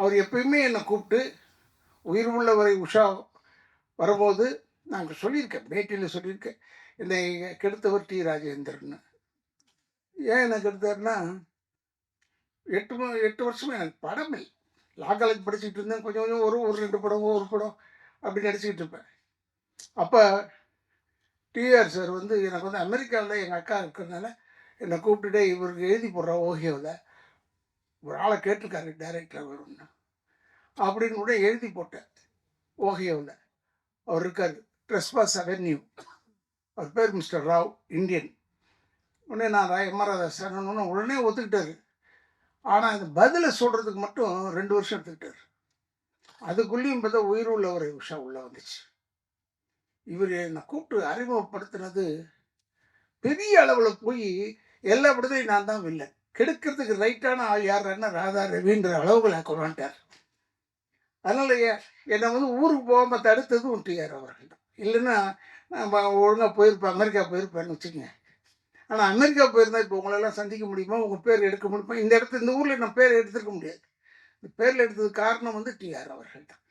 அவர் எப்பயுமே என்னை கூப்பிட்டு உயிர் உள்ளவரை உஷா வரும்போது நாங்கள் சொல்லியிருக்கேன், பேட்டியில் சொல்லியிருக்கேன், என்னை கெடுத்தவர் டி ராஜேந்திரன். ஏன் என்ன கெடுத்தாருன்னா 8 வருஷமா எனக்கு படம் இல்லை. லா காலேஜ் படிச்சுட்டு இருந்தேன். கொஞ்சம் கொஞ்சம் ஒரு ஒரு 2 படம் ஒரு படம் அப்படி நடிச்சுக்கிட்டு இருப்பேன். அப்போ டிஆர் சார் வந்து எனக்கு வந்து அமெரிக்காவில் எங்கள் அக்கா இருக்கிறதுனால என்னை கூப்பிட்டுட்டு இவருக்கு எழுதி போடுற ஓஹியோவில் ஒரு ஆளை கேட்டிருக்காரு டைரக்டர் வரும்னு அப்படின்னு கூட எழுதி போட்டேன். ஓஹியோவில் அவர் இருக்கார், ட்ரெஸ்பாஸ் அவென்யூ. அவர் பேர் மிஸ்டர் ராவ், இந்தியன். உடனே நான் எம்ஆர் ராதாகிருஷ்ணன் உடனே ஒத்துக்கிட்டாரு. ஆனால் இந்த பதிலை சொல்கிறதுக்கு மட்டும் 2 வருஷம் எடுத்துக்கிட்டார். அதுக்குள்ளேயும் பார்த்தா உயிர் உள்ளவரை உஷா உள்ளே வந்துச்சு. இவர் என்னை கூப்பிட்டு அறிமுகப்படுத்தினது பெரிய அளவில் போய் எல்லா படத்தையும் நான் தான் வில்லன். கெடுக்கிறதுக்கு ரைட்டான ஆள் யாருன்னா ராதா ரவின்ற அளவுகளை கொண்டாண்டார். அதனால் என்னை வந்து ஊருக்கு போகாமல் தடுத்ததும் டிஆர் அவர்கள் தான். இல்லைன்னா நான் ஒழுங்காக போயிருப்பேன், அமெரிக்கா போயிருப்பேன்னு வச்சுக்கோங்க. ஆனால் அமெரிக்கா போயிருந்தால் இப்போ உங்களெல்லாம் சந்திக்க முடியுமா, உங்கள் பேர் எடுக்க முடியுமா? இந்த ஊரில் நான் பேர் எடுத்துருக்க முடியாது. இந்த பேரில் எடுத்ததுக்கு காரணம் வந்து டிஆர் அவர்கள் தான்.